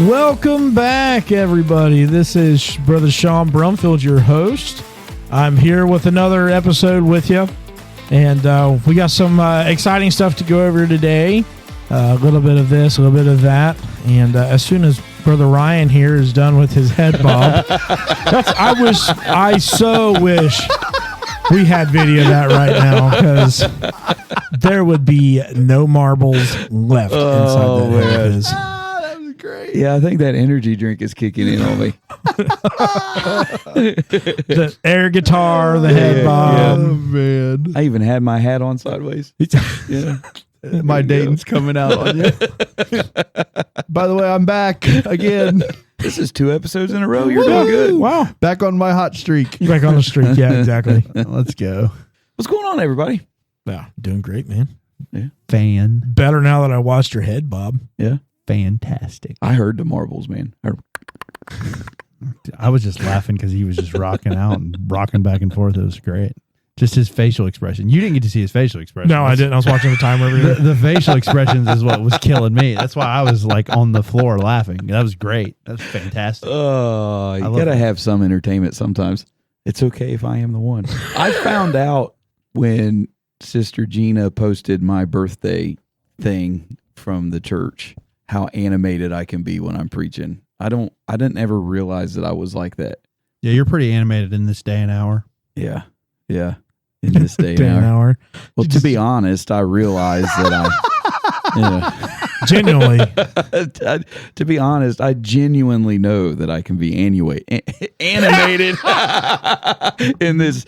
Welcome back, everybody. This is Brother Sean Brumfield, your host. I'm here with another episode with you, and we got some exciting stuff to go over today. A little bit of this, a little bit of that, and as soon as Brother Ryan here is done with his head bob, I so wish we had video of that right now, because there would be no marbles left inside that head of his. That was great. Yeah, I think that energy drink is kicking in on me. The air guitar, the head bob. Oh, man. I even had my hat on sideways. Yeah. My Dayton's coming out on you. By the way, I'm back again. This is 2 episodes in a row. You're doing good. Wow. Back on my hot streak. Back on the streak. Yeah, exactly. Let's go. What's going on, everybody? Yeah, doing great, man. Yeah. Better now that I watched your head, Bob. Yeah. Fantastic. I heard the marbles, man. I was just laughing because he was just rocking out and rocking back and forth. It was great. Just his facial expression. You didn't get to see his facial expression. No, I didn't. I was watching the timer over here. The facial expressions is what was killing me. That's why I was like on the floor laughing. That was great. That was fantastic. Oh, you got to have some entertainment sometimes. It's okay if I am the one. I found out when Sister Gina posted my birthday thing from the church how animated I can be when I'm preaching. I didn't ever realize that I was like that. Yeah, you're pretty animated in this day and hour. Yeah. Yeah. In this day and hour. Well, to be honest, I realized that Genuinely. To be honest, I genuinely know that I can be animated in this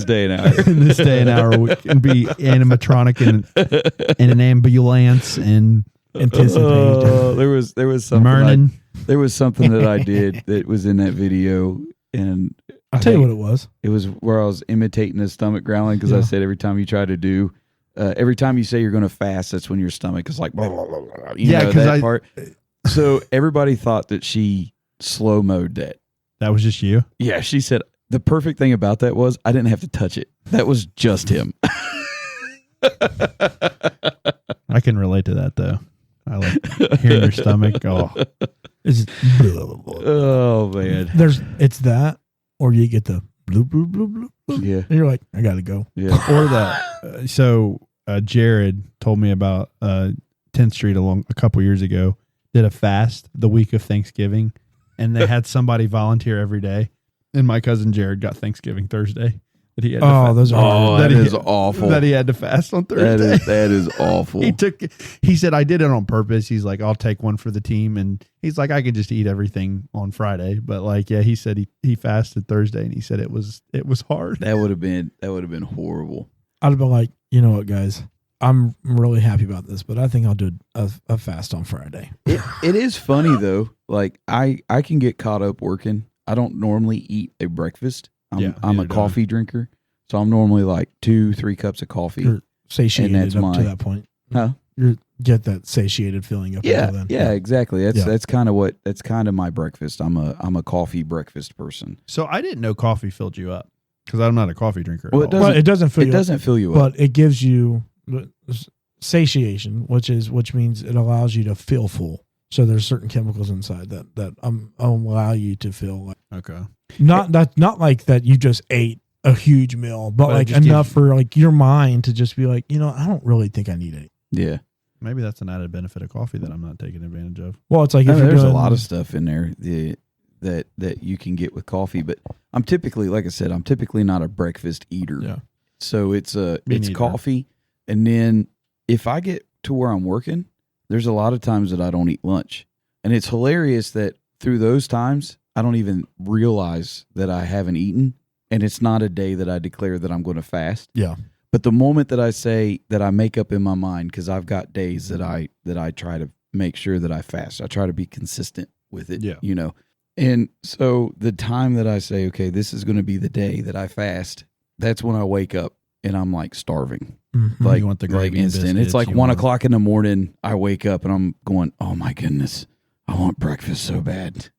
day and hour. In this day and hour, we can be animatronic in an ambulance and anticipate. There was something. There was something that I did that was in that video, and I'll tell you what it was. It was where I was imitating his stomach growling, because I said every time you try to do, every time you say you're going to fast, that's when your stomach is like, blah, blah, blah, blah. You know that part. So everybody thought that she slow-moed that. That was just you? Yeah, she said the perfect thing about that was I didn't have to touch it. That was just him. I can relate to that, though. I like hearing your stomach. Oh, man. It's that, or you get the bloop, bloop, bloop, bloop, bloop. Yeah. And you're like, I got to go. Yeah. Or that. Jared told me about 10th Street a couple years ago, did a fast the week of Thanksgiving, and they had somebody volunteer every day. And my cousin Jared got Thanksgiving Thursday. That he had that is awful. That he had to fast on Thursday. That is awful. He said, I did it on purpose. He's like, I'll take one for the team. And he's like, I could just eat everything on Friday. But like, yeah, he said he fasted Thursday, and he said it was hard. That would have been horrible. I'd have been like, you know what, guys? I'm really happy about this, but I think I'll do a fast on Friday. It is funny though. Like I can get caught up working. I don't normally eat a breakfast. I'm a coffee drinker, so I'm normally like 2-3 cups of coffee. You're satiated up to that point. Huh? You get that satiated feeling up until then. Yeah, exactly. That's kind of my breakfast. I'm a coffee breakfast person. So I didn't know coffee filled you up, because I'm not a coffee drinker. Well, it doesn't fill you up, but it gives you satiation, which means it allows you to feel full. So there's certain chemicals inside that allow you to feel like, okay. Not like that you just ate a huge meal, but like enough for like your mind to just be like, I don't really think I need it. Yeah. Maybe that's an added benefit of coffee that I'm not taking advantage of. Well, it's like there's a lot of stuff in there that you can get with coffee, but I'm typically not a breakfast eater. Yeah. So it's coffee, and then if I get to where I'm working, there's a lot of times that I don't eat lunch, and it's hilarious that through those times I don't even realize that I haven't eaten, and it's not a day that I declare that I'm going to fast. Yeah. But the moment that I say that, I make up in my mind, because I've got days that I try to make sure that I fast. I try to be consistent with it. Yeah. And so the time that I say, okay, this is going to be the day that I fast, that's when I wake up and I'm like starving. Mm-hmm. Like, you want the gravy instant. biscuits, It's like 1 o'clock in the morning. I wake up and I'm going, oh my goodness, I want breakfast so bad.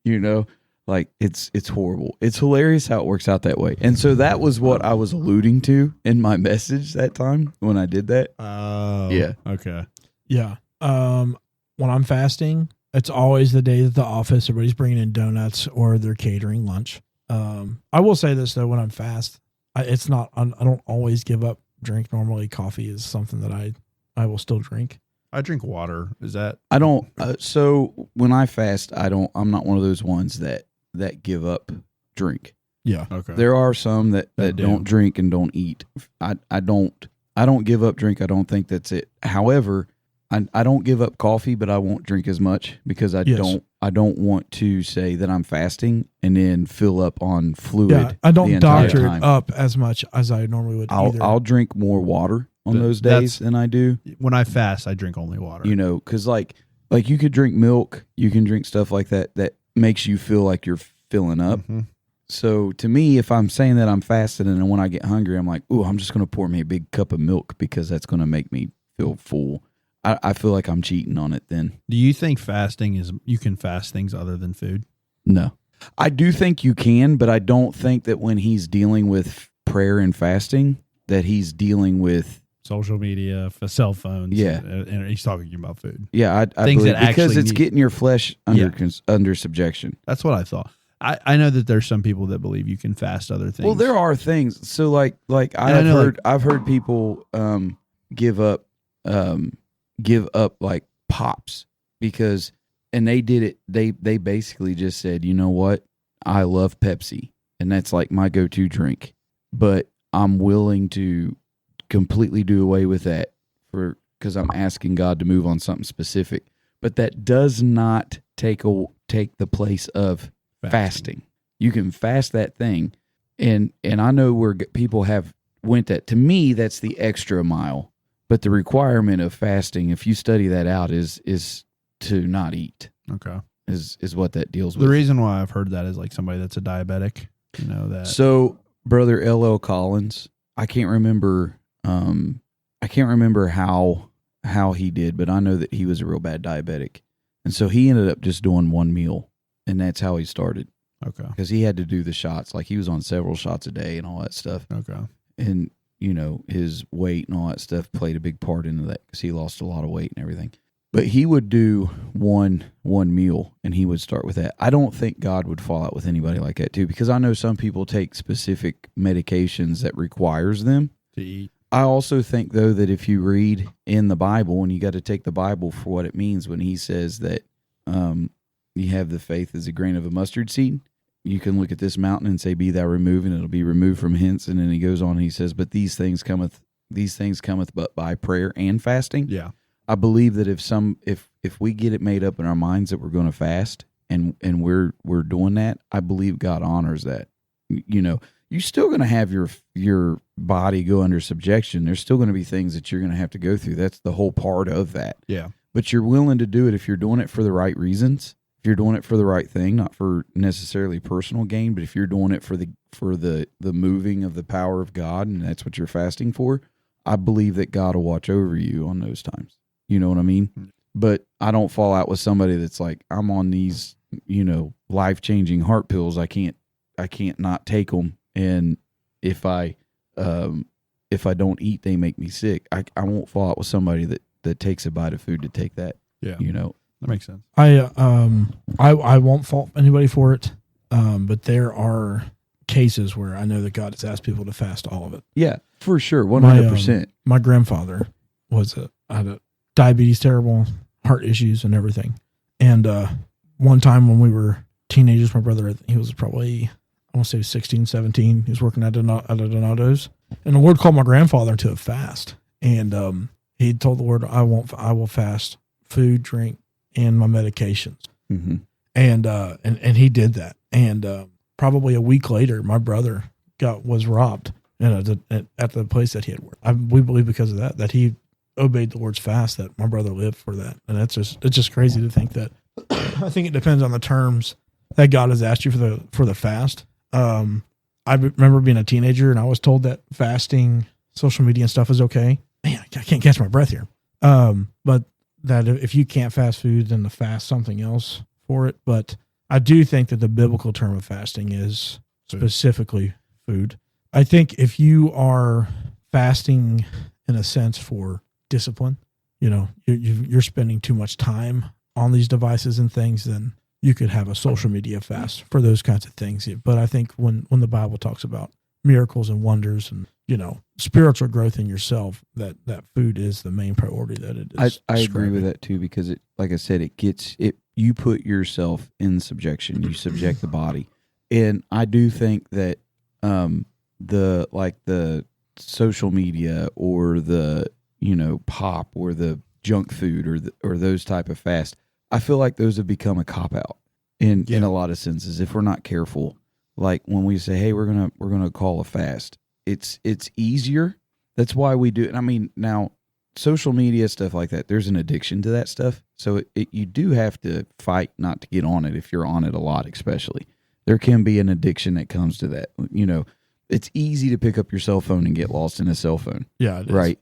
Like it's horrible. It's hilarious how it works out that way. And so that was what I was alluding to in my message that time when I did that. Oh, yeah. Okay. Yeah. When I'm fasting, It's always the day at the office. Everybody's bringing in donuts or they're catering lunch. I will say this though, when I'm fast, I don't always give up drink. Normally coffee is something that I will still drink. I drink water. Is that? I don't. So when I fast, I'm not one of those ones that give up drink. Yeah. Okay. There are some that don't drink and don't eat. I don't give up drink. I don't think that's it. However, I don't give up coffee, but I won't drink as much because I don't want to say that I'm fasting and then fill up on fluid. Yeah, I don't doctor time. it up as much as I normally would. I'll drink more water on those days than I do. When I fast, I drink only water. You know, because like you could drink milk, you can drink stuff like that makes you feel like you're filling up. Mm-hmm. So to me, if I'm saying that I'm fasting and then when I get hungry, I'm like, ooh, I'm just going to pour me a big cup of milk because that's going to make me feel full. I feel like I'm cheating on it then. Do you think fasting you can fast things other than food? No. I do think you can, but I don't think that when he's dealing with prayer and fasting that he's dealing with social media, cell phones. Yeah. And he's talking about food. Yeah, I things believe, that because it's getting your flesh under subjection. That's what I thought. I know that there's some people that believe you can fast other things. Well, there are things. So like I've heard people give up like pops because, and they did it. They basically just said, you know what? I love Pepsi and that's like my go-to drink, but I'm willing to completely do away with that because I'm asking God to move on something specific. But that does not take the place of fasting. You can fast that thing, and I know where people have went that. To me, that's the extra mile. But the requirement of fasting, if you study that out, is to not eat. Okay, is what that deals with. The reason why I've heard that is like somebody that's a diabetic. You know that. So, Brother L.L. Collins, I can't remember how he did, but I know that he was a real bad diabetic, and so he ended up just doing one meal, and that's how he started. Okay, because he had to do the shots, like he was on several shots a day and all that stuff. Okay, and you know his weight and all that stuff played a big part into that because he lost a lot of weight and everything. But he would do one meal, and he would start with that. I don't think God would fall out with anybody like that too, because I know some people take specific medications that requires them to eat. I also think, though, that if you read in the Bible, and you got to take the Bible for what it means when he says that you have the faith as a grain of a mustard seed, you can look at this mountain and say, be thou removed, and it'll be removed from hence. And then he goes on and he says, but these things cometh but by prayer and fasting. Yeah. I believe that if we get it made up in our minds that we're going to fast and we're doing that, I believe God honors that. You know, you're still going to have your body go under subjection. There's still going to be things that you're going to have to go through. That's the whole part of that. Yeah. But you're willing to do it if you're doing it for the right reasons. If you're doing it for the right thing, not for necessarily personal gain, but if you're doing it for the moving of the power of God, and that's what you're fasting for, I believe that God will watch over you on those times. You know what I mean? But I don't fall out with somebody that's like, I'm on these, life-changing heart pills. I can't not take them. And if I don't eat, they make me sick. I won't fall out with somebody that takes a bite of food to take that. Yeah. That makes sense. I won't fault anybody for it. But there are cases where I know that God has asked people to fast all of it. Yeah, for sure. 100%. My grandfather had a diabetes, terrible heart issues and everything. And one time when we were teenagers, my brother, he was probably, I want to say 16, 17. He was working at Donato's. And the Lord called my grandfather to a fast. And he told the Lord, I will fast food, drink, and my medications. Mm-hmm. And he did that. And probably a week later, my brother was robbed at the place that he had worked. We believe because of that he obeyed the Lord's fast, that my brother lived for that. And it's just crazy to think that. I think it depends on the terms that God has asked you for the fast. I remember being a teenager and I was told that fasting, social media and stuff is okay. Man, I can't catch my breath here. But that if you can't fast food, then to fast something else for it. But I do think that the biblical term of fasting is specifically food. I think if you are fasting in a sense for discipline, you're spending too much time on these devices and things, then you could have a social media fast for those kinds of things. But I think when the Bible talks about miracles and wonders and, spiritual growth in yourself, that food is the main priority that it is. I agree with that too, because it, like I said, you put yourself in subjection, you subject the body. And I do think that the social media or the, pop or the junk food or those type of fast, I feel like those have become a cop out in a lot of senses if we're not careful. Like when we say, hey, we're gonna call a fast, it's easier. That's why we do it. I mean, now social media stuff like that, there's an addiction to that stuff. So you do have to fight not to get on it if you're on it a lot, especially. There can be an addiction that comes to that. It's easy to pick up your cell phone and get lost in a cell phone. Yeah, it is. Right.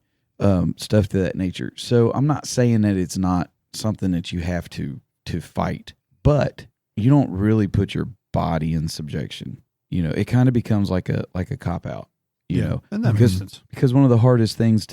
Stuff to that nature. So I'm not saying that it's not something that you have to fight, but you don't really put your body in subjection. It kind of becomes like a cop out. And that makes sense. Because one of the hardest things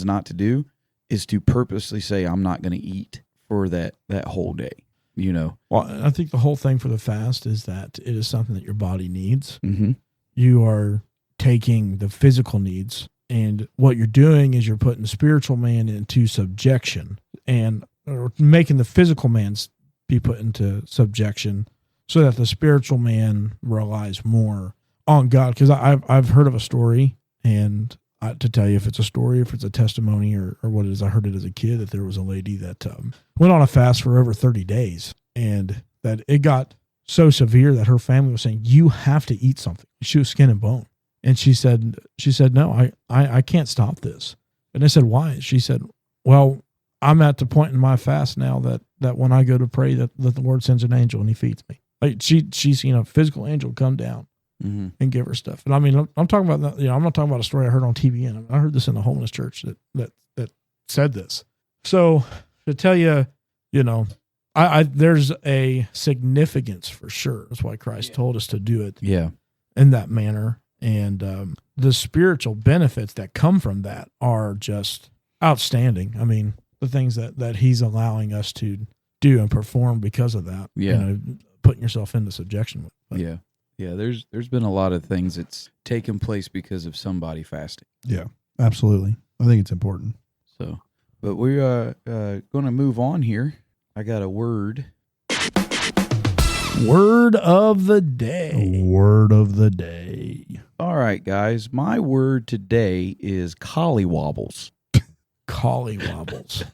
not to do is to purposely say I'm not going to eat for that whole day. Well, I think the whole thing for the fast is that it is something that your body needs. Mm-hmm. You are taking the physical needs, and what you're doing is you're putting the spiritual man into subjection or making the physical man be put into subjection so that the spiritual man relies more on God. Because I've heard of a story, and to tell you if it's a story, if it's a testimony or what it is, I heard it as a kid that there was a lady that went on a fast for over 30 days, and that it got so severe that her family was saying, you have to eat something. She was skin and bone. And she said, no, I can't stop this. And I said, why? She said, well, I'm at the point in my fast now that when I go to pray that the Lord sends an angel and he feeds me. Like she's seen a physical angel come down and give her stuff. And I mean, I'm talking about that, I'm not talking about a story I heard on TV, and I heard this in the homeless church that said this. So to tell you, I there's a significance for sure. That's why Christ told us to do it in that manner. And the spiritual benefits that come from that are just outstanding. I mean, the things that he's allowing us to do and perform because of that, putting yourself into subjection. Yeah. There's been a lot of things that's taken place because of somebody fasting. Yeah, absolutely. I think it's important. So, but we're going to move on here. I got a word. Word of the day. Word of the day. All right, guys. My word today is Collywobbles. Collywobbles.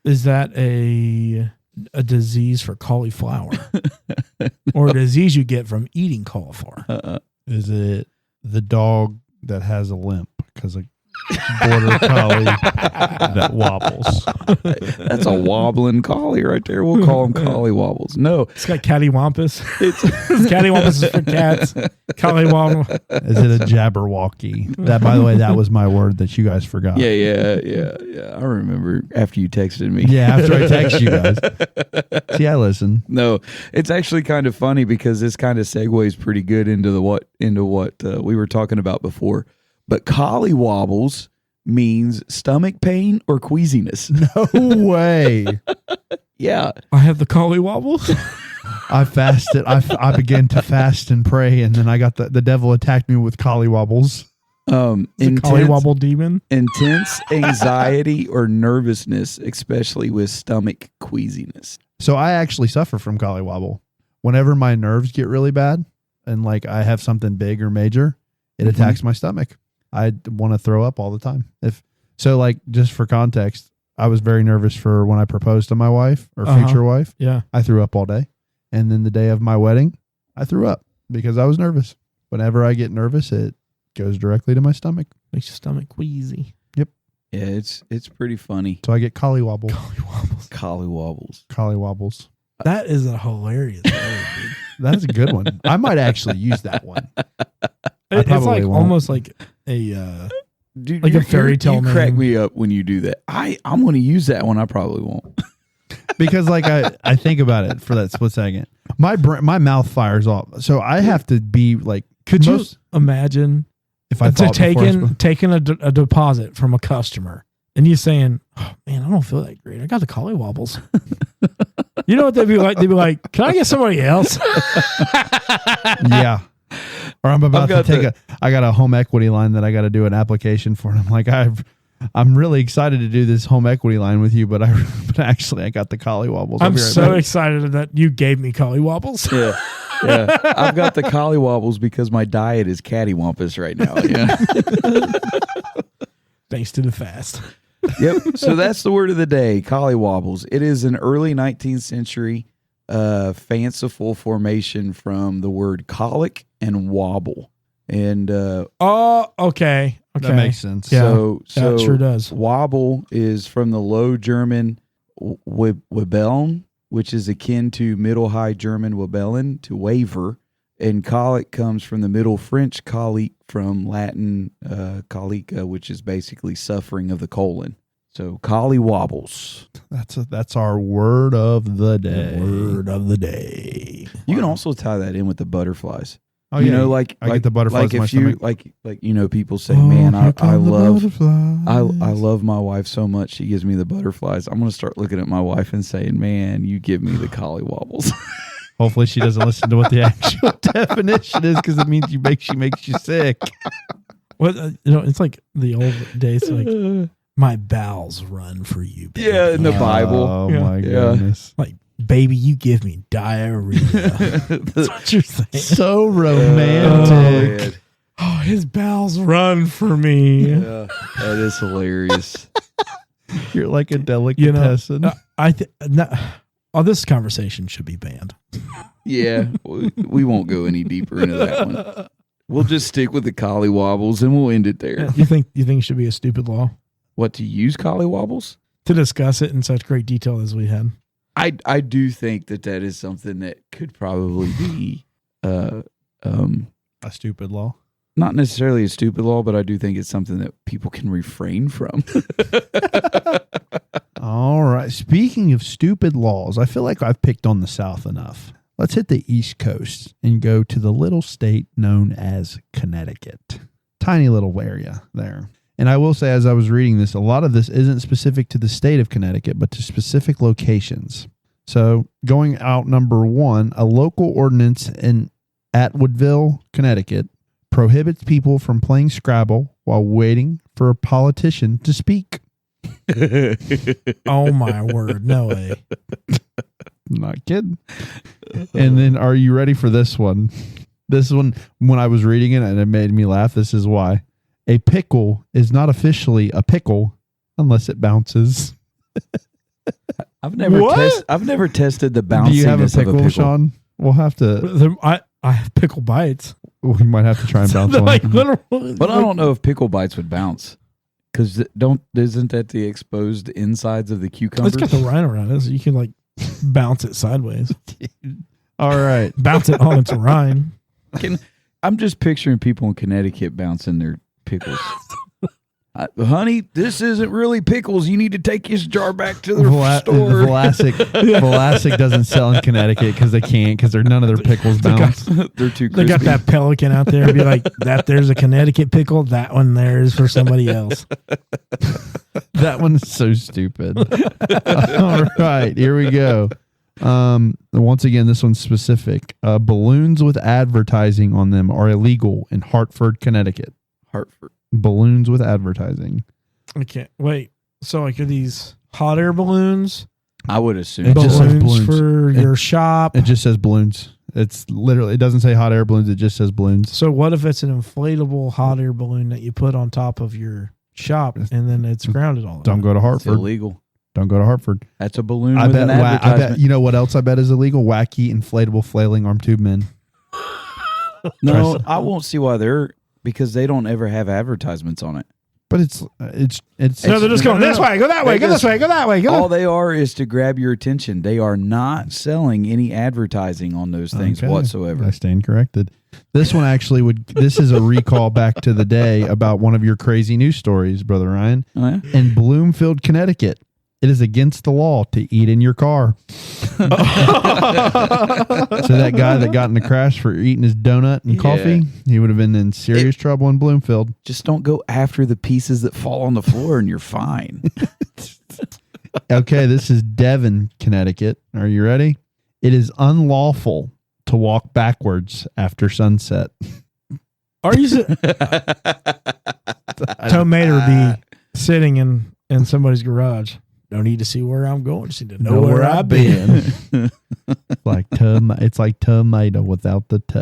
Is that a disease for cauliflower? Or a disease you get from eating cauliflower? Is it the dog that has a limp because a border collie that wobbles? That's a wobbling collie right there. We'll call him Collywobbles. No. It's got cattywampus. Cattywampus is for cats. Collywobble. Is it a jabberwocky? That, by the way, that was my word that you guys forgot. Yeah. I remember after you texted me. Yeah, after I texted you guys. See, I listen. No, it's actually kind of funny because this kind of segues pretty good into what we were talking about before. But collywobbles means stomach pain or queasiness. No way. Yeah. I have the collywobbles. I fasted. I began to fast and pray, and then I got the devil attacked me with collywobbles. Collywobble demon. Intense anxiety or nervousness, especially with stomach queasiness. So I actually suffer from collywobble. Whenever my nerves get really bad and like I have something big or major, it attacks my stomach. I want to throw up all the time. Just for context, I was very nervous for when I proposed to my wife or future wife. Yeah. I threw up all day. And then the day of my wedding, I threw up because I was nervous. Whenever I get nervous, it goes directly to my stomach. Makes your stomach queasy. Yep. Yeah, it's pretty funny. So I get collywobble. Collywobbles. That is a hilarious word, dude. That's a good one. I might actually use that one. It's like almost like a dude, like a fairy tale. You crack me up when you do that. I'm going to use that one. I probably won't. Because like I think about it for that split second. My mouth fires off. So I have to be like, could you imagine if I taking a deposit from a customer and you saying, "Oh man, I don't feel that great. I got the Collywobbles." You know what they'd be like? They'd be like, "Can I get somebody else?" Yeah. Or I'm about to take I got a home equity line that I got to do an application for. And I'm like, I'm really excited to do this home equity line with you, but actually I got the Collywobbles. I'm so excited that you gave me Collywobbles. Yeah. Yeah. I've got the Collywobbles because my diet is cattywampus right now. Yeah. Thanks to the fast. Yep. So that's the word of the day, Collywobbles. It is an early 19th century fanciful formation from the word colic and wobble. And okay. That makes sense. Yeah, so that sure does. Wobble is from the Low German wabeln, which is akin to Middle High German wabellen, to waver. And colic comes from the Middle French colique, from Latin colica, which is basically suffering of the colon. So Collywobbles. That's our word of the day. Word of the day. You can also tie that in with the butterflies. Oh, you yeah. know, like I get the butterflies Like in my if you stomach. like you know, people say, "Man, I love my wife so much. She gives me the butterflies." I'm gonna start looking at my wife and saying, "Man, you give me the Collywobbles." Hopefully she doesn't listen to what the actual definition is, because it means she makes you sick. Well, it's like the old days, like my bowels run for you, baby. Yeah, in the Bible. Oh Yeah. my goodness. Like, baby, you give me diarrhea. That's what you're saying. So romantic. Oh, his bowels run for me. Yeah, that is hilarious. You're like a delicatessen. This conversation should be banned. Yeah, we won't go any deeper into that one. We'll just stick with the Collywobbles and we'll end it there. You think it should be a stupid law What, to use Collywobbles? to discuss it in such great detail as we had? I do think that is something that could probably be A stupid law. not necessarily a stupid law, but I do think it's something that people can refrain from. All right. Speaking of stupid laws, I feel like I've picked on the South enough. Let's hit the East Coast and go to the little state known as Connecticut. Tiny little area there. And I will say, as I was reading this, a lot of this isn't specific to the state of Connecticut, but to specific locations. So going out number one, a local ordinance in Atwoodville, Connecticut, prohibits people from playing Scrabble while waiting for a politician to speak. Oh my word. No way. Not kidding. And then, are you ready for this one? This one, when I was reading it and it made me laugh, this is why. A pickle is not officially a pickle unless it bounces. I've never tested the bounciness Do you have a pickle, of a pickle. Sean? We'll have to. I have pickle bites. We might have to try and bounce They're one. like literally, But I don't know if pickle bites would bounce. Because isn't that the exposed insides of the cucumbers? it's got the rind around it, so you can like bounce it sideways. All right. Bounce it on its rind. I'm just picturing people in Connecticut bouncing their pickles. Honey, this isn't really pickles. You need to take this jar back to the store. Vlasic doesn't sell in Connecticut because they can't, because none of their pickles bounce. They're too crispy. They got that pelican out there and be like, that there's a Connecticut pickle. That one there is for somebody else. That one is so stupid. All right, here we go. Once again, this one's specific. Balloons with advertising on them are illegal in Hartford, Connecticut. Hartford. Balloons with advertising. I can't wait. So like, are these hot air balloons? I would assume. It just says Balloons balloons. for your shop. It just says balloons. It's literally, it doesn't say hot air balloons. It just says balloons. So what if it's an inflatable hot air balloon that you put on top of your shop and then it's grounded all the Don't time? go to It's Hartford. illegal. Don't go to Hartford. That's a balloon I with bet, an I advertisement. bet. You know what else I bet is illegal? Wacky inflatable flailing arm tube men. No, I won't see why because they don't ever have advertisements on it. But it's No, they're just going this way, go that way, go this way, go that way, go All that way. they are is to grab your attention. They are not selling any advertising on those things whatsoever. I stand corrected. This one actually this is a recall back to the day about one of your crazy news stories, Brother Ryan. Oh, yeah? In Bloomfield, Connecticut, It is against the law to eat in your car. So that guy that got in the crash for eating his donut and coffee, he would have been in serious trouble in Bloomfield. Just don't go after the pieces that fall on the floor and you're fine. Okay, this is Devon, Connecticut. Are you ready? It is unlawful to walk backwards after sunset. Are you Tomato would be sitting in somebody's garage. Don't need to see where I'm going. Just need to know where I've been. It's like tomato without the "t."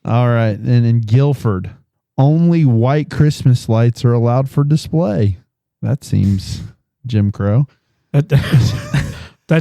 All right. And in Guilford, only white Christmas lights are allowed for display. That seems Jim Crow. That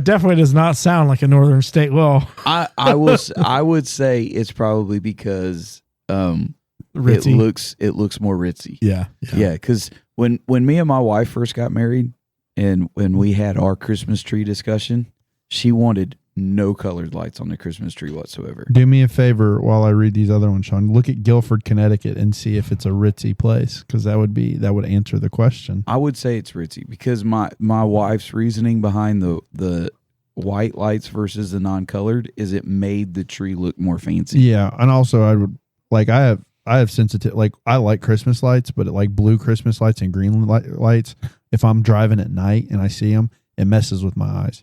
definitely does not sound like a northern state law. I would say it's probably because Ritzy. it looks more ritzy. Yeah. Yeah, because when me and my wife first got married and when we had our Christmas tree discussion, she wanted no colored lights on the Christmas tree whatsoever. Do me a favor while I read these other ones, Sean. Look at Guilford, Connecticut, and see if it's a ritzy place, because that would answer the question. I would say it's ritzy because my wife's reasoning behind the white lights versus the non-colored is it made the tree look more fancy. Yeah, and also I would like I have sensitive, like I like Christmas lights, but like blue Christmas lights and green lights, if I'm driving at night and I see them, it messes with my eyes.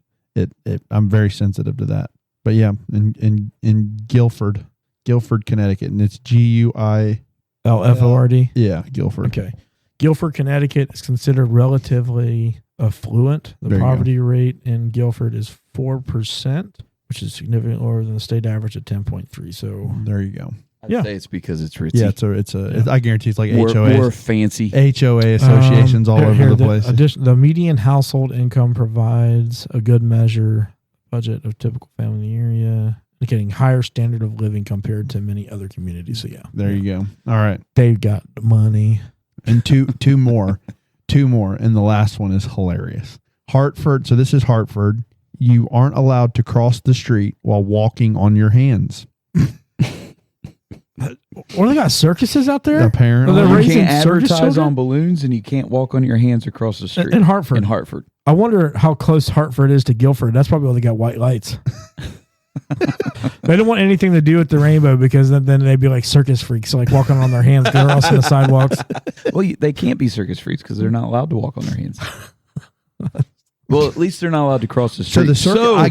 I'm very sensitive to that. But yeah, in Guilford, Connecticut, and it's GUILFORD. Yeah, Guilford. Okay. Guilford, Connecticut is considered relatively affluent. The poverty rate in Guilford is 4%, which is significantly lower than the state average at 10.3. So there you go. I'd say it's because it's ritzy. Yeah, I guarantee it's like HOAs. More fancy. HOA associations all over the place. The median household income provides a good measure budget of typical family in the area, indicating higher standard of living compared to many other communities. So there you go. All right. They've got money. And two more. And the last one is hilarious. Hartford. So this is Hartford. You aren't allowed to cross the street while walking on your hands. Well, they got circuses out there? Apparently. You can't advertise on balloons and you can't walk on your hands across the street. In Hartford. In Hartford. I wonder how close Hartford is to Guilford. That's probably why they got white lights. They don't want anything to do with the rainbow because then they'd be like circus freaks, like walking on their hands. They're also on the sidewalks. Well, they can't be circus freaks because they're not allowed to walk on their hands. Well, at least they're not allowed to cross the street. So I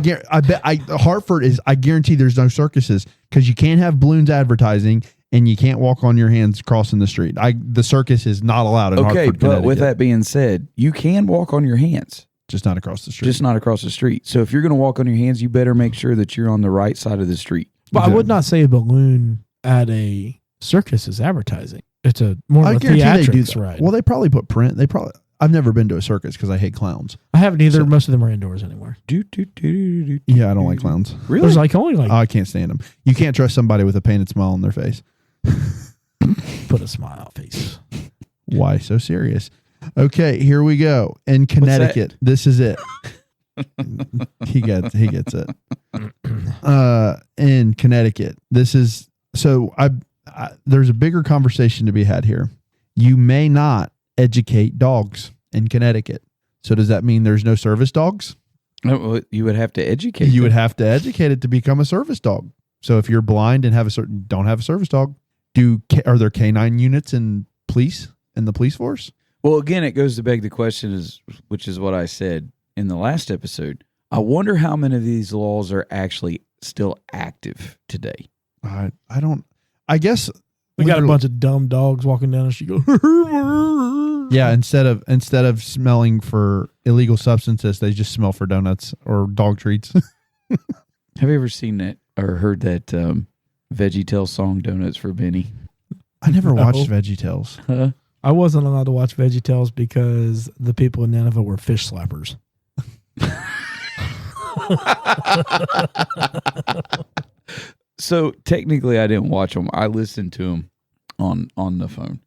guarantee there's no circuses because you can't have balloons advertising and you can't walk on your hands crossing the street. The circus is not allowed in Hartford, but with that being said, you can walk on your hands. Just not across the street. Just not across the street. So if you're going to walk on your hands, you better make sure that you're on the right side of the street. But I would not say a balloon at a circus is advertising. It's more of a theatrics ride. Well, they probably put print. I've never been to a circus because I hate clowns. I haven't either. So, most of them are indoors anymore. Yeah, I don't like clowns. Really? There's only I can't stand them. You can't trust somebody with a painted smile on their face. Put a smile face. Why so serious? Okay, here we go. In Connecticut, this is it. He gets it. In Connecticut, this is so. There's a bigger conversation to be had here. You may not educate dogs in Connecticut. So does that mean there's no service dogs? No, you would have to educate. You would have to educate it to become a service dog. So if you're blind and don't have a service dog, are there canine units in the police force? Well, again, it goes to beg the question, which is what I said in the last episode. I wonder how many of these laws are actually still active today. I guess we got a bunch of dumb dogs walking down the street. Yeah, instead of smelling for illegal substances, they just smell for donuts or dog treats. Have you ever seen that or heard that VeggieTales song, Donuts for Benny? I never watched VeggieTales. I wasn't allowed to watch VeggieTales because the people in Nineveh were fish slappers. So technically, I didn't watch them. I listened to them on the phone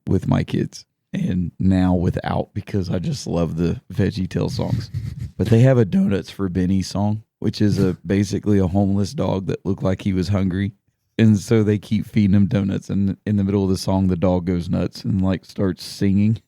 with my kids, and now without because I just love the VeggieTales songs. But they have a Donuts for Benny song, which is basically a homeless dog that looked like he was hungry, and so they keep feeding him donuts. And in the middle of the song, the dog goes nuts and starts singing.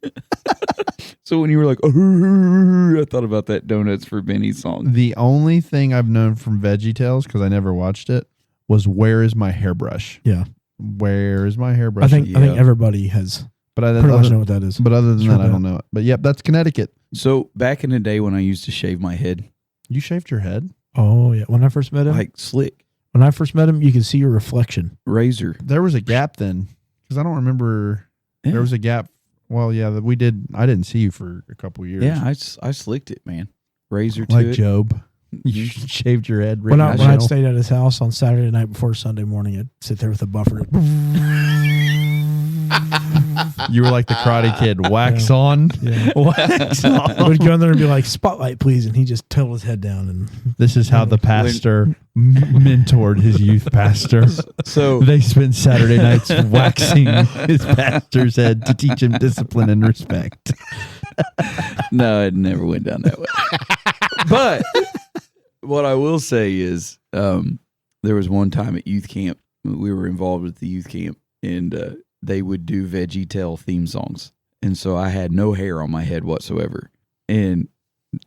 So when you were like, I thought about that Donuts for Benny song. The only thing I've known from VeggieTales, because I never watched it, was Where is my hairbrush? Yeah. Where is my hairbrush? I think everybody has pretty much know what that is. But other than that, I don't know it. But yep, that's Connecticut. So back in the day when I used to shave my head. You shaved your head? Oh, yeah. When I first met him. Like slick. When I first met him, you could see your reflection. Razor. There was a gap then. Because I don't remember. Yeah. There was a gap. Well, yeah, I didn't see you for a couple years. Yeah, I slicked it, man. Razor to like it. Job. You shaved your head. When I stayed at his house on Saturday night before Sunday morning, I'd sit there with a buffer. You were like the Karate Kid. Wax on. Yeah. Wax on. We'd go in there and be like, spotlight, please. And he just tilted his head down. And this is how the pastor mentored his youth pastor. So they spent Saturday nights waxing his pastor's head to teach him discipline and respect. No, it never went down that way. But what I will say is there was one time at youth camp, we were involved with the youth camp, and they would do VeggieTale theme songs. And so I had no hair on my head whatsoever. And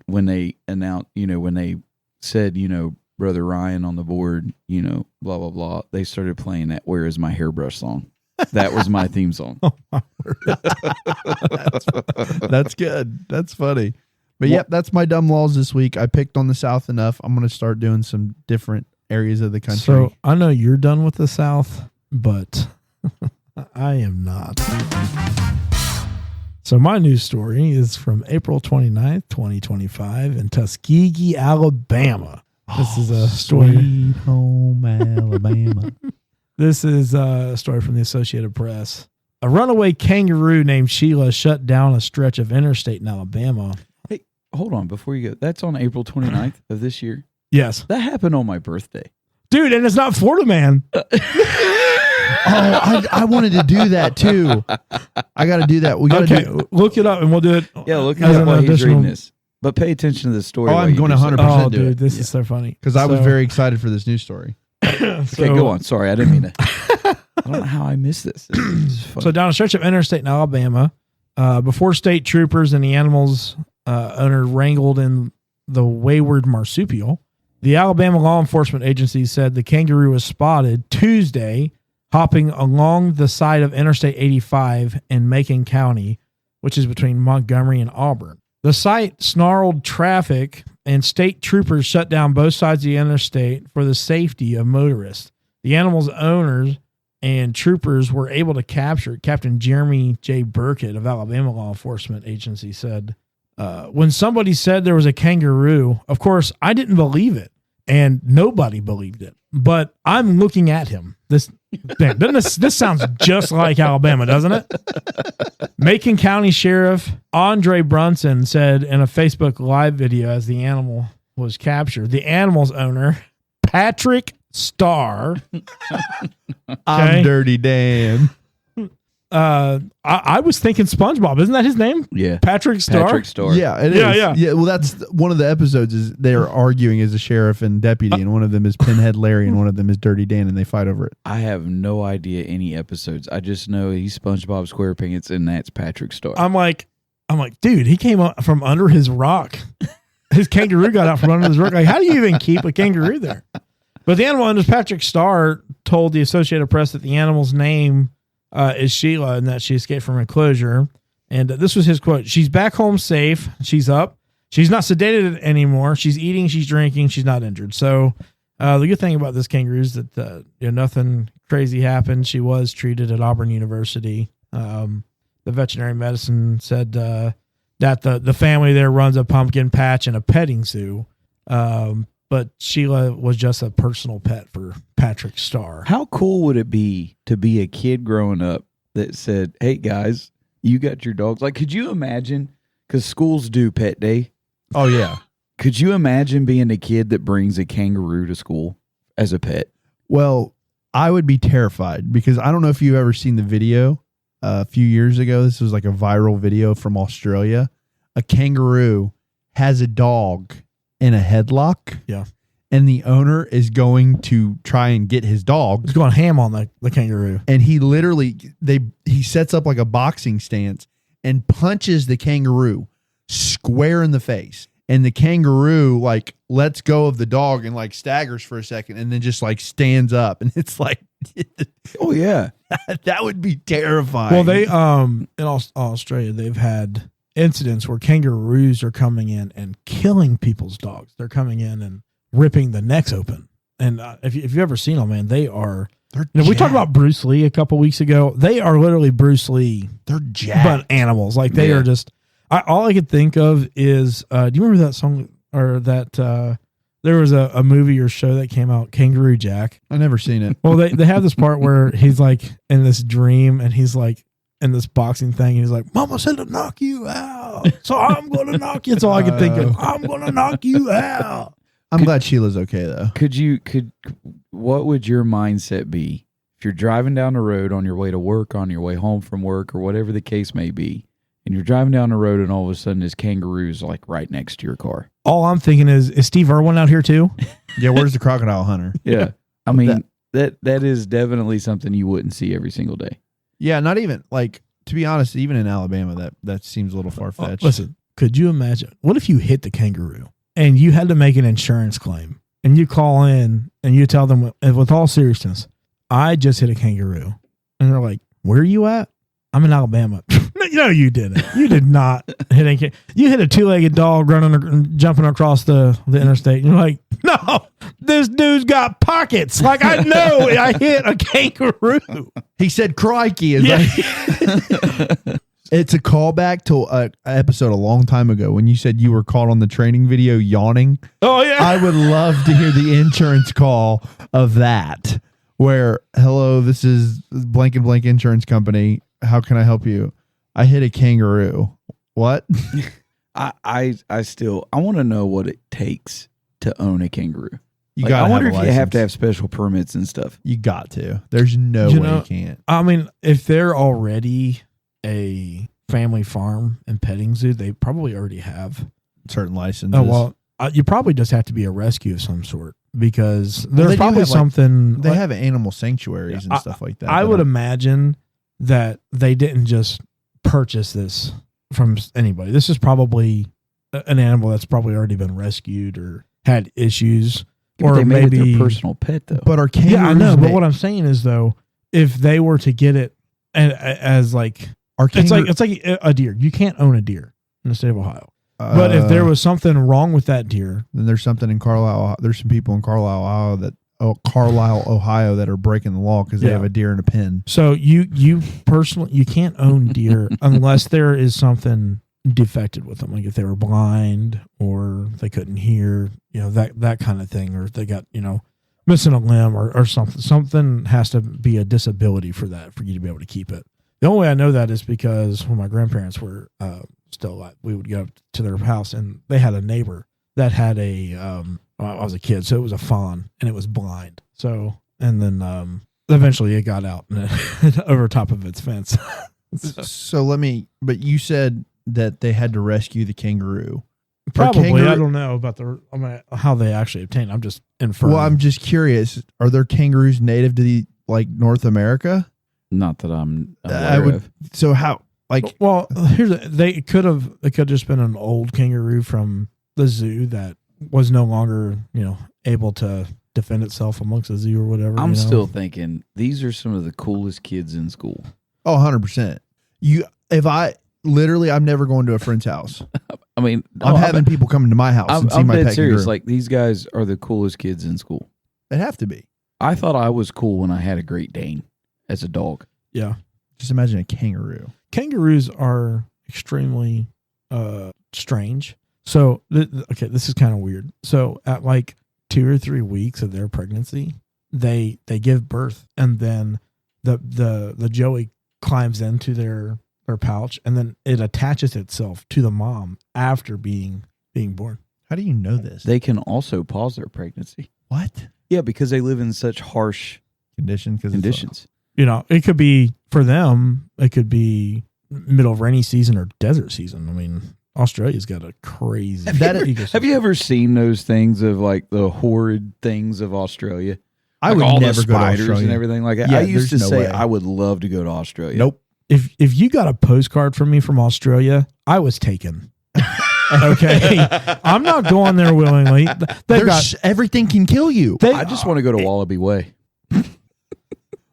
when they announced, when they said, Brother Ryan on the board, blah, blah, blah, they started playing that Where Is My Hairbrush song. That was my theme song. That's good. That's funny. But yep, that's my dumb laws this week. I picked on the South enough. I'm going to start doing some different areas of the country. So I know you're done with the South, but I am not. So my news story is from April 29th, 2025 in Tuskegee, Alabama. This is a story. Sweet home Alabama. This is a story from the Associated Press. A runaway kangaroo named Sheila shut down a stretch of interstate in Alabama. Hey, hold on before you go. That's on April 29th of this year? Yes. That happened on my birthday. Dude, and it's not Florida Man. I wanted to do that too. I got to do that. We got to look it up and we'll do it. Yeah, look it up while he's reading this. But pay attention to the story. Oh, I'm going to 100% oh, do dude, it. this is so funny. Because I was very excited for this news story. Okay, go on. Sorry, I didn't mean to. I don't know how I missed this. So down a stretch of interstate in Alabama, before state troopers and the animal's owner wrangled in the wayward marsupial, the Alabama law enforcement agency said the kangaroo was spotted Tuesday hopping along the side of Interstate 85 in Macon County, which is between Montgomery and Auburn. The site snarled traffic, and state troopers shut down both sides of the interstate for the safety of motorists. The animal's owners and troopers were able to capture it. Captain Jeremy J. Burkett of Alabama Law Enforcement Agency said, when somebody said there was a kangaroo, of course, I didn't believe it, and nobody believed it. But I'm looking at him. This sounds just like Alabama, doesn't it? Macon County Sheriff Andre Brunson said in a Facebook Live video as the animal was captured, the animal's owner, Patrick Starr. I'm Dirty Dan. I was thinking SpongeBob. Isn't that his name? Yeah. Patrick Starr? Patrick Starr. Yeah, it is. Yeah. Well, that's one of the episodes is they're arguing as a sheriff and deputy, and one of them is Pinhead Larry and one of them is Dirty Dan, and they fight over it. I have no idea any episodes. I just know he's SpongeBob SquarePants, and that's Patrick Starr. I'm like, dude, he came up from under his rock. His kangaroo got out from under his rock. Like, how do you even keep a kangaroo there? But the animal owner, Patrick Starr, told the Associated Press that the animal's name is Sheila and that she escaped from enclosure. And this was his quote. She's back home safe. She's up. She's not sedated anymore. She's eating. She's drinking. She's not injured. So the good thing about this kangaroo is that nothing crazy happened. She was treated at Auburn University. The veterinary medicine said that the family there runs a pumpkin patch and a petting zoo. But Sheila was just a personal pet for Patrick Starr. How cool would it be to be a kid growing up that said, hey, guys, you got your dogs? Like, could you imagine? Because schools do pet day. Oh, yeah. Could you imagine being a kid that brings a kangaroo to school as a pet? Well, I would be terrified because I don't know if you've ever seen the video a few years ago. This was like a viral video from Australia. A kangaroo has a dog in a headlock. Yeah. And the owner is going to try and get his dog. He's going ham on the kangaroo. And he literally, he sets up like a boxing stance and punches the kangaroo square in the face. And the kangaroo like lets go of the dog and like staggers for a second and then just like stands up. And it's like, oh yeah, that would be terrifying. Well, they in Australia they've had incidents where kangaroos are coming in and killing people's dogs. They're coming in and ripping the necks open. And if you've ever seen them, man, they're we talked about Bruce Lee a couple weeks ago. They are literally Bruce Lee. They're jacked. But animals. Like they are just. All I could think of is, do you remember that song or that there was a movie or show that came out, Kangaroo Jack? I've never seen it. Well, they have this part where he's like in this dream and he's like in this boxing thing. And he's like, Mama said to knock you out. So I'm going to knock you. That's all I could think of. I'm going to knock you out. I'm glad Sheila's okay though. What would your mindset be if you're driving down the road on your way to work, on your way home from work, or whatever the case may be, and you're driving down the road and all of a sudden this kangaroo's like right next to your car? All I'm thinking is Steve Irwin out here too? Yeah, where's the crocodile hunter? Yeah. I mean, that is definitely something you wouldn't see every single day. Yeah, not even, like, to be honest, even in Alabama, that seems a little far-fetched. Listen, could you imagine? What if you hit the kangaroo and you had to make an insurance claim and you call in and you tell them with all seriousness, I just hit a kangaroo. And they're like, where are you at? I'm in Alabama. No, you didn't. You did not hit any. You hit a two-legged dog jumping across the interstate. And you're like, no, this dude's got pockets. Like, I know I hit a kangaroo. He said crikey. It's a callback to an episode a long time ago when you said you were caught on the training video yawning. Oh, yeah. I would love to hear the insurance call of that where, hello, this is blank and blank insurance company. How can I help you? I hit a kangaroo. What? I want to know what it takes to own a kangaroo. I wonder if you have to have special permits and stuff. You got to. There's no way you can't. I mean, if they're already a family farm and petting zoo, they probably already have certain licenses. Oh, well, you probably just have to be a rescue of some sort because there's probably something. They have animal sanctuaries and stuff like that. I would imagine that they didn't just purchase this from anybody. This is probably an animal that's probably already been rescued or had issues, or they made maybe it their personal pet though. But our kangaroos, yeah, I know. But what I'm saying is though, if they were to get it as like it's like a deer. You can't own a deer in the state of Ohio. But if there was something wrong with that deer, then there's something in Carlisle. There's some people in Carlisle, Ohio that are breaking the law because they have a deer in a pen. So you personally, you can't own deer unless there is something defected with them, like if they were blind or they couldn't hear, that kind of thing, or if they got missing a limb or something. Something has to be a disability for you to be able to keep it. The only way I know that is because when my grandparents were still alive, we would go up to their house and they had a neighbor that had I was a kid, so it was a fawn and it was blind. So, and then eventually it got out and over top of its fence. But you said that they had to rescue the kangaroo. Probably. I don't know about how they actually obtained it. I'm just inferring. Well, I'm just curious. Are there kangaroos native to North America? Not that I'm aware of. So how? Well, it could have just been an old kangaroo from the zoo that was no longer, able to defend itself amongst the zoo or whatever. I'm still thinking these are some of the coolest kids in school. Oh, 100%. I'm never going to a friend's house. I mean, I'm having people coming to my house and see my pet serious. kangaroo. Like, these guys are the coolest kids in school. They have to be. I thought I was cool when I had a Great Dane as a dog. Yeah. Just imagine a kangaroo. Kangaroos are extremely strange. So, this is kind of weird. So, at 2 or 3 weeks of their pregnancy, they give birth, and then the joey climbs into their pouch, and then it attaches itself to the mom after being born. How do you know this? They can also pause their pregnancy. What? Yeah, because they live in such harsh conditions. It could be, for them, it could be middle of rainy season or desert season. I mean, Australia's got a crazy Have you ever seen those things of the horrid things of Australia? I would all never the go to spiders Australia and everything like that. Yeah, I used to say way. I would love to go to Australia. Nope. if you got a postcard from me from Australia, I was taken. Okay, I'm not going there willingly. Everything can kill you. I just want to go to Wallaby Way.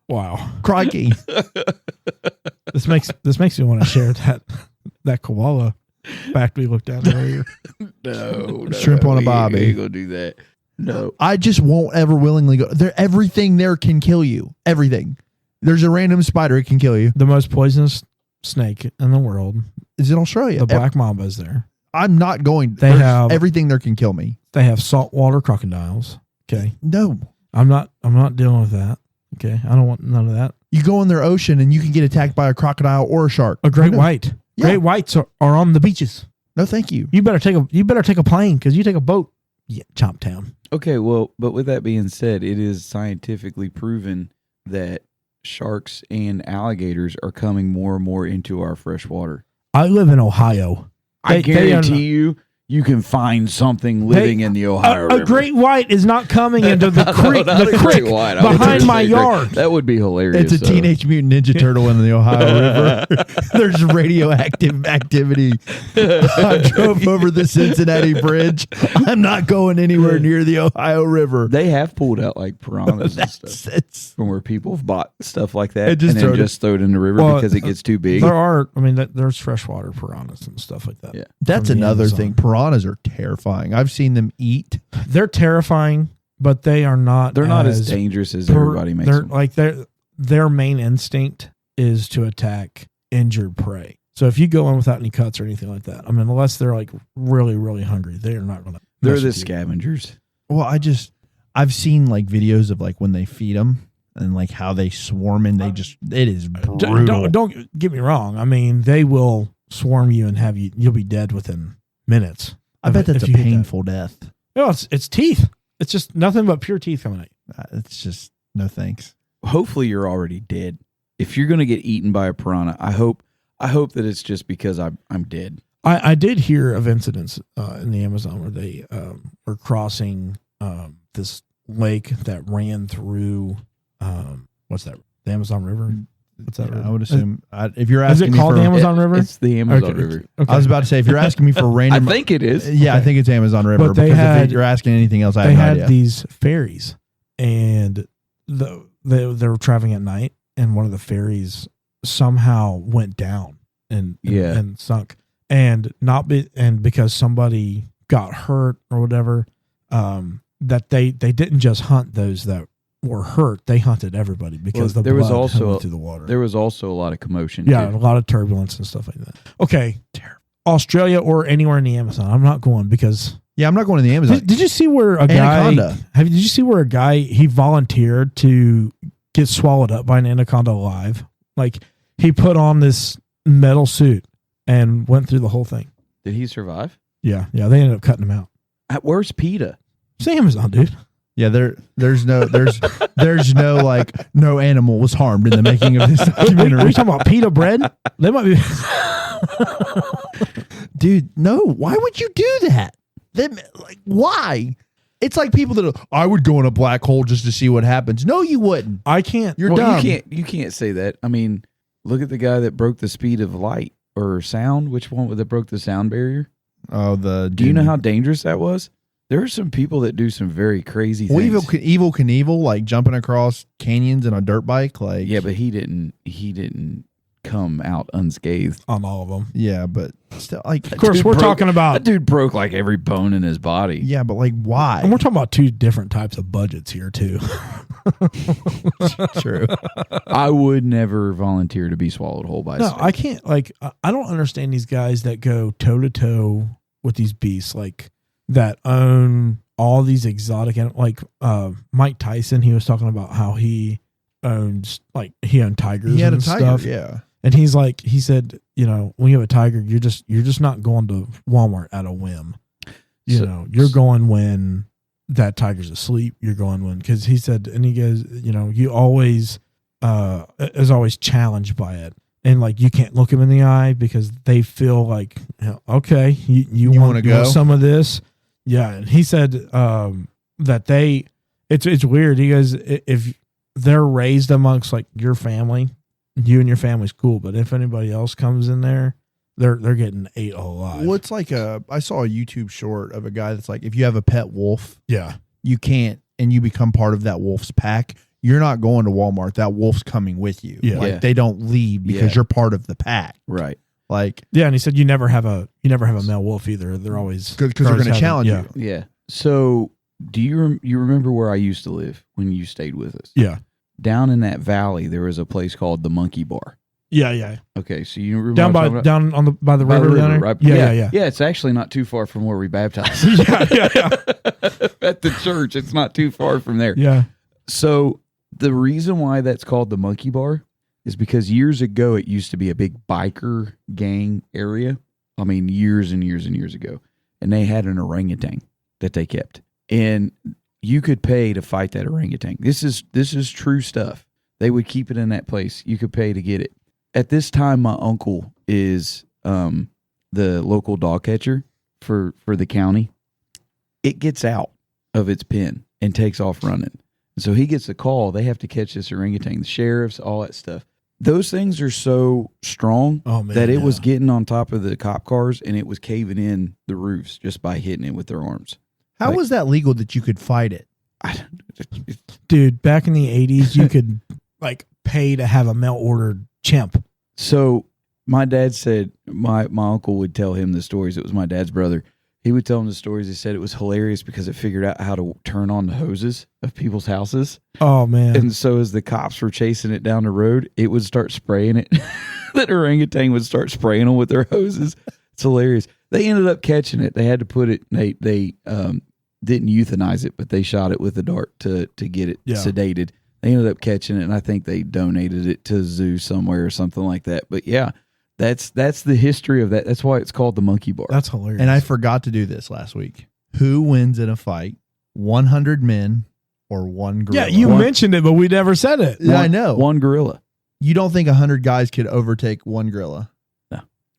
Wow, Crikey. this makes me want to share that koala fact we looked at earlier. No, Shrimp on a bobby. You ain't gonna do that. No, I just won't ever willingly go there. Everything there can kill you. Everything. There's a random spider, it can kill you. The most poisonous snake in the world Is in Australia. The black mamba is there. I'm not going. They have everything there can kill me. They have saltwater crocodiles. Okay, No. I'm not dealing with that. Okay, I don't want none of that. You go in their ocean and you can get attacked by a crocodile or a shark. A great white. Yeah. Great whites are on the beaches. No, thank you. You better take a plane because you take a boat. Yeah, Chomp Town. okay, well, but with that being said, it is scientifically proven that sharks and alligators are coming more and more into our fresh water. I live in Ohio. I guarantee you can find something living in the Ohio River. A great white is not coming into the creek, the creek behind my yard. That would be hilarious. It's a Teenage Mutant Ninja Turtle in the Ohio River. There's radioactive activity. I drove over the Cincinnati Bridge. I'm not going anywhere near the Ohio River. They have pulled out like piranhas and stuff from where people have bought stuff like that And just then just throw it in the river because it gets too big. There's freshwater piranhas and stuff like that. Yeah. That's another thing. Piranhas are terrifying. I've seen them eat. They're terrifying, but they are not. They're not as dangerous as everybody makes them. Like their main instinct is to attack injured prey. So if you go in without any cuts or anything like that, I mean, unless they're like really, really hungry, they are not going to. They're the scavengers. Well, I've seen like videos of like when they feed them and like how they swarm and it is brutal. Don't get me wrong. I mean, they will swarm you and you'll be dead within minutes. I bet that's a painful death. No, it's teeth. It's just nothing but pure teeth coming at you. It's just no thanks. Hopefully you're already dead. If you're going to get eaten by a piranha, I hope that it's just because I'm dead. I did hear of incidents in the Amazon where they were crossing this lake that ran through what's that? The Amazon River. What's that? I would assume if you're asking, is it called the Amazon River? It's the Amazon River. Okay. I was about to say if you're asking me for random, I think it is. Yeah, I think it's Amazon River. But if you're asking anything else, I have no idea. They had these ferries, and they were traveling at night, and one of the ferries somehow went down and sunk, and because somebody got hurt or whatever, that they didn't just hunt those that were hurt, they hunted everybody because the blood went through the water. There was also a lot of commotion. Yeah, too. a lot of turbulence and stuff like that. Okay, Australia or anywhere in the Amazon, I'm not going because. Yeah, I'm not going to the Amazon. Did you see where a anaconda. guy? Did you see where a guy he volunteered to get swallowed up by an anaconda alive? Like he put on this metal suit and went through the whole thing. Did he survive? Yeah. They ended up cutting him out. Where's PETA? It's the Amazon, dude. Yeah, there's no like no animal was harmed in the making of this documentary. Are you talking about pita bread? They might be. Dude, no. Why would you do that? Why? It's like people that I would go in a black hole just to see what happens. No, you wouldn't. I can't. You're dumb. You can't say that. I mean, look at the guy that broke the speed of light or sound. Which one that broke the sound barrier? Oh, do you know how dangerous that was? There are some people that do some very crazy things. Evil Knievel, like jumping across canyons in a dirt bike, like yeah, but he didn't come out unscathed on all of them. Yeah, but still, like of course we're talking about that dude broke like every bone in his body. Yeah, but like why? And we're talking about two different types of budgets here too. True. I would never volunteer to be swallowed whole by a snake. I can't. Like I don't understand these guys that go toe to toe with these beasts, like that own all these exotic, like Mike Tyson. He was talking about how he owned tigers. He had and a tiger, stuff. yeah. And he said, when you have a tiger, you're just not going to Walmart at a whim. You're going when that tiger's asleep. You're going because he said, and he goes, you always is always challenged by it. And like, you can't look him in the eye because they feel like, okay, you want to go some of this. Yeah. And he said, that it's weird. He goes, if they're raised amongst like your family you and your family's cool. But if anybody else comes in there, they're getting ate alive. Well, it's like I saw a YouTube short of a guy that's like, if you have a pet wolf, Yeah. you can't, and you become part of that wolf's pack, you're not going to Walmart. That wolf's coming with you. Yeah. Like Yeah. they don't leave because you're part of the pack. Right. Like, Yeah, and he said you never have a male wolf either. They're always because they're going to challenge yeah. you. Yeah. So do you remember where I used to live when you stayed with us? Yeah. Down in that valley, there was a place called the Monkey Bar. Yeah. Okay, so you remember Down what I'm talking about? down on the by the By river down there? right? Yeah. Yeah, it's actually not too far from where we baptized. yeah. At the church, it's not too far from there. Yeah. So the reason why that's called the Monkey Bar is because years ago it used to be a big biker gang area. I mean, years and years and years ago. And they had an orangutan that they kept. And you could pay to fight that orangutan. This is true stuff. They would keep it in that place. You could pay to get it. At this time, my uncle is the local dog catcher for the county. It gets out of its pen and takes off running. So he gets a call. They have to catch this orangutan. The sheriffs, all that stuff. Those things are so strong that it was getting on top of the cop cars and it was caving in the roofs just by hitting it with their arms. How was that legal that you could fight it? Dude, back in the 80s, you could like pay to have a mail ordered chimp. So my dad said my uncle would tell him the stories. It was my dad's brother. He would tell him the stories. He said it was hilarious because it figured out how to turn on the hoses of people's houses. Oh, man. And so as the cops were chasing it down the road, it would start spraying it. That orangutan would start spraying them with their hoses. It's hilarious. They ended up catching it. They had to put it, they didn't euthanize it, but they shot it with a dart to get it sedated. They ended up catching it, and I think they donated it to a zoo somewhere or something like that. But yeah, that's the history of that. That's why it's called the Monkey Bar. That's hilarious. And I forgot to do this last week. Who wins in a fight? 100 men or one gorilla? Yeah, you mentioned it, but we never said it. Yeah, I know. One gorilla. You don't think 100 guys could overtake one gorilla?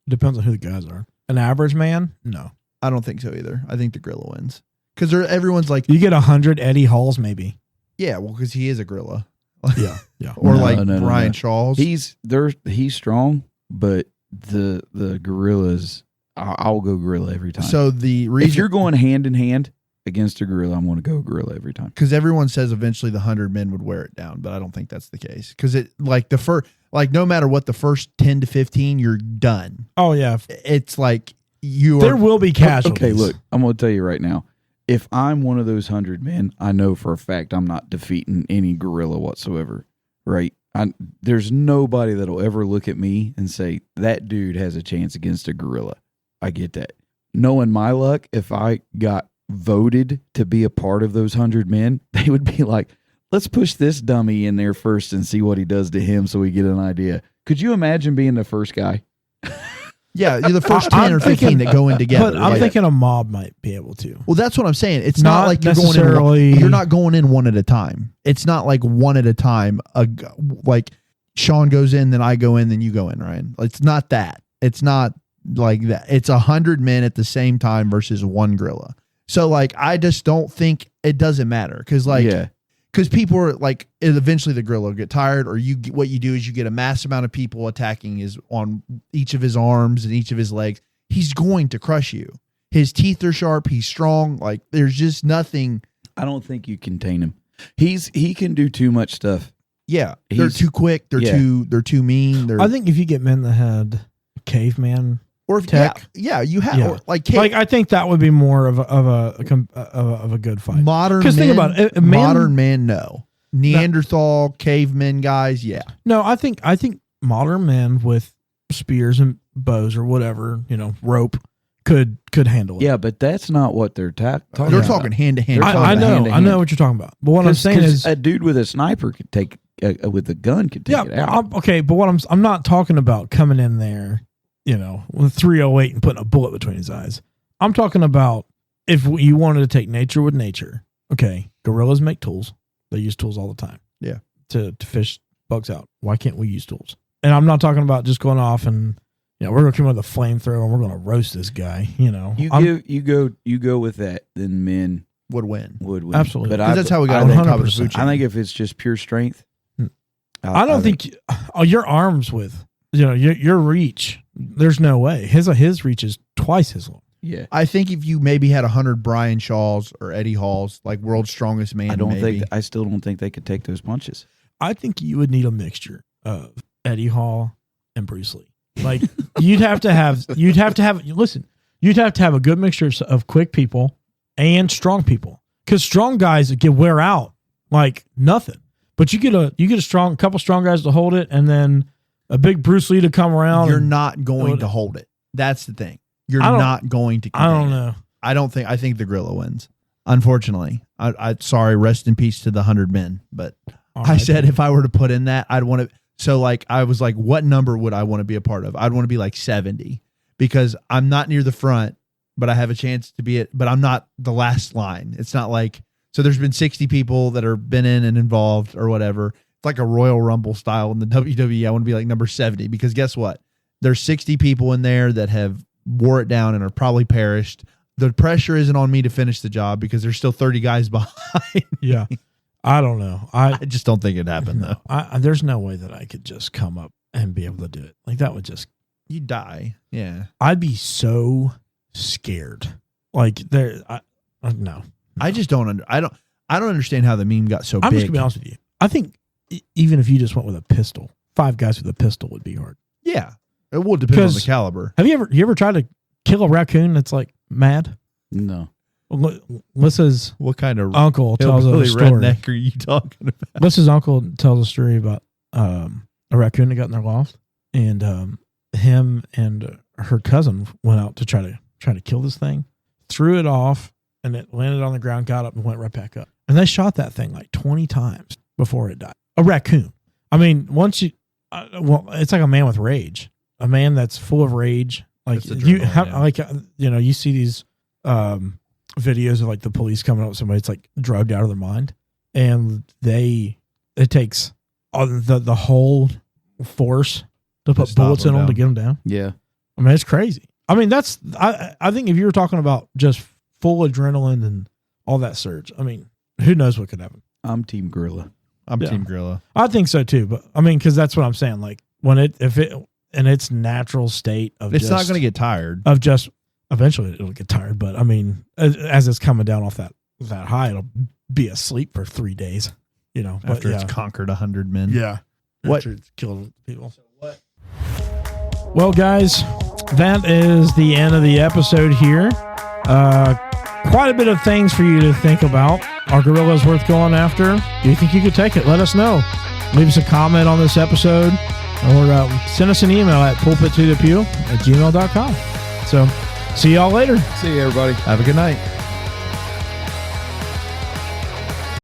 Depends on who the guys are. An average man? No. I don't think so either. I think the gorilla wins. Because everyone's like, You get 100 Eddie Halls, maybe. yeah, well, because he is a gorilla. Yeah. Or No. Brian Charles. He's strong, but the gorillas, I'll go gorilla every time. So the reason, if you're going hand in hand against a gorilla, I'm going to go gorilla every time. because everyone says eventually the 100 men would wear it down, but I don't think that's the case. Because it like the first, like no matter what, the first 10 to 15, you're done. Oh, yeah. It's like you There are. will be casualties. Okay, look, I'm going to tell you right now. If I'm one of those 100 men, I know for a fact I'm not defeating any gorilla whatsoever, right? There's nobody that'll ever look at me and say, that dude has a chance against a gorilla. I get that. Knowing my luck, if I got voted to be a part of those 100 men, they would be like, let's push this dummy in there first and see what he does to him so we get an idea. Could you imagine being the first guy? Yeah, you're the first I'm 10 or 15 thinking- that go in together. But I'm Like- thinking a mob might be able to. Well, that's what I'm saying. It's Not not like you're necessarily- you're not going in one at a time. It's not like one at a time. Like Sean goes in, then I go in, then you go in, Ryan. It's not that. It's not like that. It's 100 men at the same time versus one gorilla. So like, I just don't think it doesn't matter because because people are like, eventually the gorilla will get tired, or what you do is you get a mass amount of people attacking on each of his arms and each of his legs. He's going to crush you. His teeth are sharp. He's strong. Like there's just nothing. I don't think you contain him. He can do too much stuff. Yeah, they're He's- too quick. They're too mean. They're I think if you get men that had caveman or if tech. you have Yeah. or like I think that would be more of a good fight. modern. 'Cause men, think about it, modern men, no. Neanderthal, cavemen guys, yeah. No, I think modern men with spears and bows or whatever, rope could handle it. Yeah, but that's not what they're talking They're about. talking hand to hand. They're I talking know, hand to I know hand. what you're talking about. But what I'm saying is, a dude with a sniper could take with a gun could take it out. okay. But what I'm not talking about coming in there, with 308 and putting a bullet between his eyes. I'm talking about if you wanted to take nature with nature. Okay, gorillas make tools. They use tools all the time. Yeah, to fish bugs out. Why can't we use tools? And I'm not talking about just going off and we're going to come with a flamethrower and we're going to roast this guy. You go with that, then men would win. would win. Absolutely. But 'Cause that's how we got I on think, top of the food chain. I think if it's just pure strength, I don't think your arms with your reach. There's no way his reach is twice his long. Yeah, I think if you maybe had 100 Brian Shaws or Eddie Halls, like world's strongest man, I still don't think they could take those punches. I think you would need a mixture of Eddie Hall and Bruce Lee. Like you'd have to have a good mixture of quick people and strong people, because strong guys get wear out like nothing. But you get a couple strong guys to hold it, and then a big Bruce Lee to come around. You're not going to hold it. That's the thing. You're not going to. I don't know. I think the gorilla wins. Unfortunately, I sorry. Rest in peace to the 100 men. But I said if I were to put in that, I'd want to. So like I was like, what number would I want to be a part of? I'd want to be like 70, because I'm not near the front, but I have a chance to be it. But I'm not the last line. It's not like, so there's been 60 people that are been in and involved or whatever. It's like a Royal Rumble style in the WWE. I want to be like number 70, because guess what? There's 60 people in there that have wore it down and are probably perished. The pressure isn't on me to finish the job because there's still 30 guys behind. Yeah. I don't know. I just don't think it'd happen though. There's no way that I could just come up and be able to do it. Like that would just, you'd die. Yeah. I'd be so scared. Like no. I just don't I don't understand how the meme got so big. I'm just gonna be honest with you. I think even if you just went with a pistol, 5 guys with a pistol would be hard. Yeah. It will depend on the caliber. Have you ever tried to kill a raccoon that's like mad? No. Lissa's what kind of uncle tells a story. Redneck are you talking about? Lissa's uncle tells a story about a raccoon that got in their loft, and him and her cousin went out to try to kill this thing, threw it off, and it landed on the ground, got up, and went right back up. And they shot that thing like 20 times before it died. A raccoon. I mean, once you, it's like a man with rage. A man that's full of rage. Like you see these videos of like the police coming up with somebody that's like drugged out of their mind, and it takes the whole force to put bullets in them to get them down. Yeah, I mean it's crazy. I mean I think if you were talking about just full adrenaline and all that surge, I mean who knows what could happen. I'm Team Gorilla. I'm Team Gorilla. I think so too, but I mean because that's what I'm saying. Like when if it in its natural state of it's not going to get tired of just eventually it'll get tired, but I mean as it's coming down off that high, it'll be asleep for 3 days, after it's conquered 100 men. Yeah. What? After it's killed people. Well, guys, that is the end of the episode here. Quite a bit of things for you to think about. Are gorillas worth going after? Do you think you could take it? Let us know. Leave us a comment on this episode, or send us an email at pulpittothepew@gmail.com. So, see y'all later. See you, everybody. Have a good night.